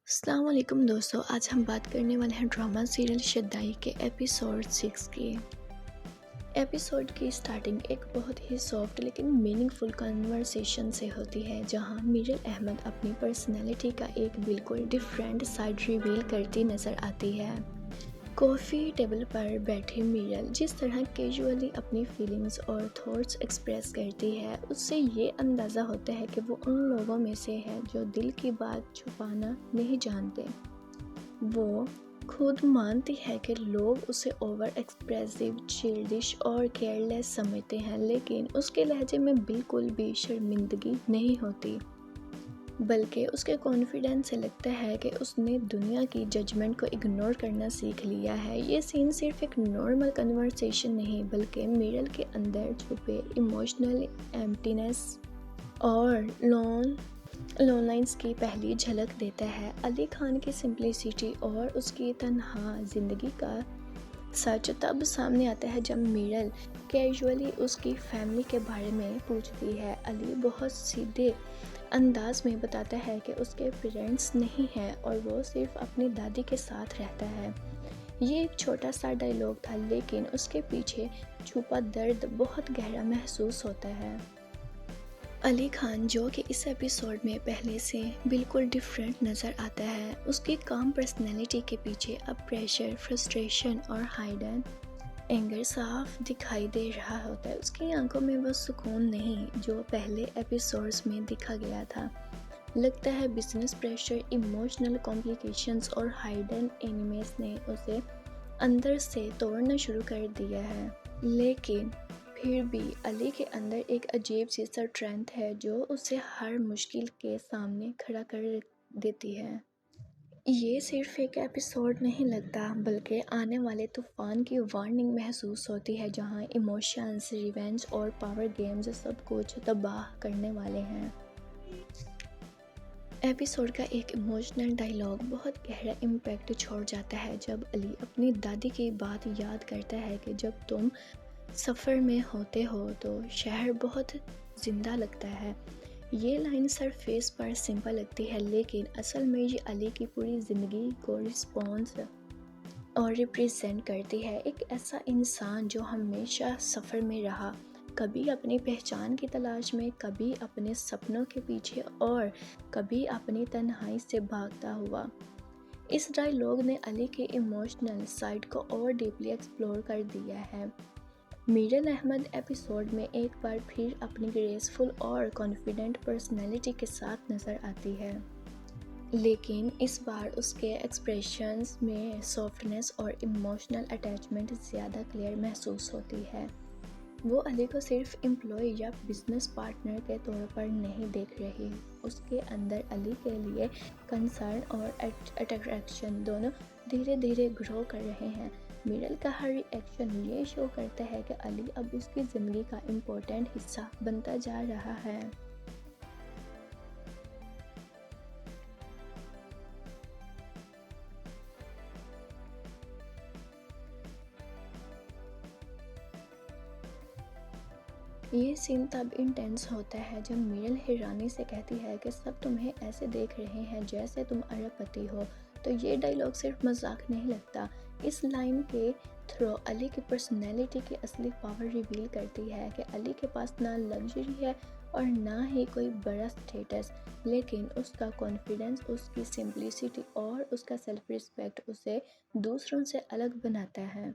السلام علیکم دوستو، آج ہم بات کرنے والے ہیں ڈرامہ سیریل شدائی کے ایپیسوڈ 6 کی۔ ایپیسوڈ کی سٹارٹنگ ایک بہت ہی سافٹ لیکن میننگ فل کنورسیشن سے ہوتی ہے، جہاں میرل احمد اپنی پرسنالٹی کا ایک بالکل ڈیفرنٹ سائیڈ ریویل کرتی نظر آتی ہے۔ کافی ٹیبل پر بیٹھی میرل جس طرح کیجولی اپنی فیلنگز اور تھاٹس ایکسپریس کرتی ہے، اس سے یہ اندازہ ہوتا ہے کہ وہ ان لوگوں میں سے ہے جو دل کی بات چھپانا نہیں جانتے۔ وہ خود مانتی ہے کہ لوگ اسے اوور ایکسپریسو، چیلڈش اور کیئرلیس سمجھتے ہیں، لیکن اس کے لہجے میں بالکل بھی شرمندگی نہیں ہوتی، بلکہ اس کے کانفیڈنس سے لگتا ہے کہ اس نے دنیا کی ججمنٹ کو اگنور کرنا سیکھ لیا ہے۔ یہ سین صرف ایک نارمل کنورسیشن نہیں، بلکہ میرل کے اندر چھپے ایموشنل ایمپٹینس اور لونلائنس کی پہلی جھلک دیتا ہے۔ علی خان کی سمپلسٹی اور اس کی تنہا زندگی کا سچ تب سامنے آتا ہے جب میرل کیجولی اس کی فیملی کے بارے میں پوچھتی ہے۔ علی بہت سیدھے انداز میں بتاتا ہے کہ اس کے پیرنٹس نہیں ہیں اور وہ صرف اپنی دادی کے ساتھ رہتا ہے۔ یہ ایک چھوٹا سا ڈائلاگ تھا، لیکن اس کے پیچھے چھپا درد بہت گہرا محسوس ہوتا ہے۔ علی خان، جو کہ اس ایپیسوڈ میں پہلے سے بالکل ڈیفرنٹ نظر آتا ہے، اس کی کام پرسنالٹی کے پیچھے اب پریشر، فرسٹریشن اور ہائیڈن اینگر صاف دکھائی دے رہا ہوتا ہے۔ اس کی آنکھوں میں وہ سکون نہیں جو پہلے ایپیسوڈز میں دکھا گیا تھا۔ لگتا ہے بزنس پریشر، ایموشنل کمپلیکیشنز اور ہائیڈن اینیمیز نے اسے اندر سے توڑنا شروع کر دیا ہے۔ لیکن پھر بھی علی کے اندر ایک عجیب سی اسٹرینتھ ہے جو اسے ہر مشکل کے سامنے کھڑا کر دیتی ہے۔ یہ صرف ایک ایپیسوڈ نہیں لگتا، بلکہ آنے والے طوفان کی وارننگ محسوس ہوتی ہے، جہاں ایموشنز، ریونج اور پاور گیمز سب کچھ تباہ کرنے والے ہیں۔ ایپیسوڈ کا ایک ایموشنل ڈائلاگ بہت گہرا امپیکٹ چھوڑ جاتا ہے جب علی اپنی دادی کی بات یاد کرتا ہے کہ جب تم سفر میں ہوتے ہو تو شہر بہت زندہ لگتا ہے۔ یہ لائن سرفیس پر سمپل لگتی ہے، لیکن اصل میں یہ علی کی پوری زندگی کو رسپونس اور ریپریزینٹ کرتی ہے۔ ایک ایسا انسان جو ہمیشہ سفر میں رہا، کبھی اپنی پہچان کی تلاش میں، کبھی اپنے سپنوں کے پیچھے اور کبھی اپنی تنہائی سے بھاگتا ہوا۔ اس ڈائلاگ نے علی کے ایموشنل سائیڈ کو اور ڈیپلی ایکسپلور کر دیا ہے۔ میرل احمد ایپیسوڈ میں ایک بار پھر اپنی گریسفل اور کانفیڈنٹ پرسنالٹی کے ساتھ نظر آتی ہے، لیکن اس بار اس کے ایکسپریشنز میں سافٹنس اور ایموشنل اٹیچمنٹ زیادہ کلیئر محسوس ہوتی ہے۔ وہ علی کو صرف امپلائی یا بزنس پارٹنر کے طور پر نہیں دیکھ رہی، اس کے اندر علی کے لیے کنسرن اور اٹریکشن دونوں دھیرے دھیرے گرو کر رہے ہیں۔ میرل کا ہر ری ایکشن یہ شو کرتا ہے کہ علی اب اس کی زندگی کا امپورٹنٹ حصہ بنتا جا رہا ہے۔ یہ سین تب انٹینس ہوتا ہے جب میرل حیرانی سے کہتی ہے کہ سب تمہیں ایسے دیکھ رہے ہیں جیسے تم ارب پتی ہو۔ تو یہ ڈائلاگ صرف مذاق نہیں لگتا، اس لائن کے تھرو علی کی پرسنالٹی کی اصلی پاور ریویل کرتی ہے کہ علی کے پاس نہ لگژری ہے اور نہ ہی کوئی بڑا سٹیٹس، لیکن اس کا کانفیڈنس، اس کی سمپلسٹی اور اس کا سیلف ریسپیکٹ اسے دوسروں سے الگ بناتا ہے۔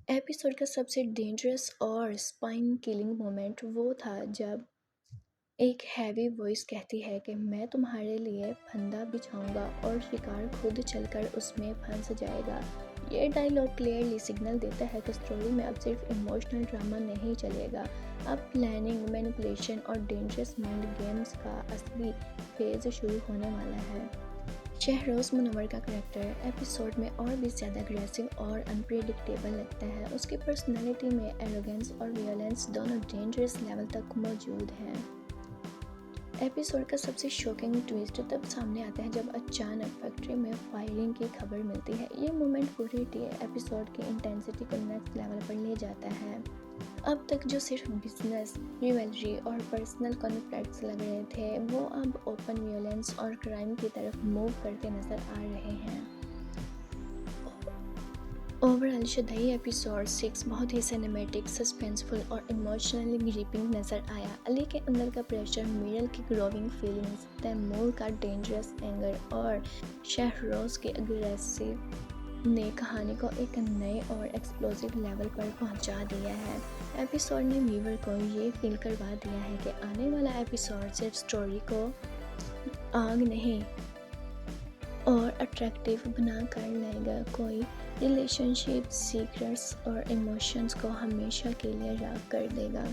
ایپیسوڈ کا سب سے ڈینجرس اور اسپائن کلنگ مومنٹ وہ تھا جب ایک ہیوی وائس کہتی ہے کہ میں تمہارے لیے پھندا بچھاؤں گا اور شکار خود چل کر اس میں پھنس جائے گا۔ یہ ڈائلاگ کلیئرلی سگنل دیتا ہے کہ اسٹوری میں اب صرف ایموشنل ڈرامہ نہیں چلے گا، اب پلاننگ، مینیپولیشن اور ڈینجرس مائنڈ گیمز کا اصلی فیز شروع ہونے والا ہے۔ شہروز منور کا کریکٹر ایپیسوڈ میں اور بھی زیادہ اگریسو اور انپریڈکٹیبل لگتا ہے۔ اس کی پرسنالٹی میں ایروگنس اور ویولنس دونوں ڈینجرس لیول تک موجود ہیں۔ ایپیسوڈ کا سب سے شوکنگ ٹویسٹ تب سامنے آتا ہے جب اچانک فیکٹری میں فائرنگ کی خبر ملتی ہے۔ یہ مومنٹ پوری ایپیسوڈ کی انٹینسٹی کو نیکسٹ لیول پر لے جاتا ہے۔ اب تک جو صرف بزنس، ریولری اور پرسنل کانفلکٹس لگ رہے تھے وہ اب اوپن ویولنس اور کرائم کی طرف موو کرتے نظر آ رہے ہیں۔ اوورآل شدائی ایپیسوڈ 6 بہت ہی سینیمیٹک، سسپینسفل اور ایموشنلی گریپنگ نظر آیا۔ علی کے اندر کا پریشر، میرل کی گروونگ فیلنگز، تیمور کا ڈینجرس اینگر اور شہروز کی اگریسو نے کہانی کو ایک نئے اور ایکسپلوسیو لیول پر پہنچا دیا ہے۔ ایپیسوڈ نے ویور کو یہ فیل کروا دیا ہے کہ آنے والا ایپیسوڈ صرف سٹوری کو آگ نہیں اور اٹریکٹیو بنا کر لائے گا، کوئی ریلیشن شپ، سیکرٹس اور ایموشنز کو ہمیشہ کے لیے راغ کر دے گا۔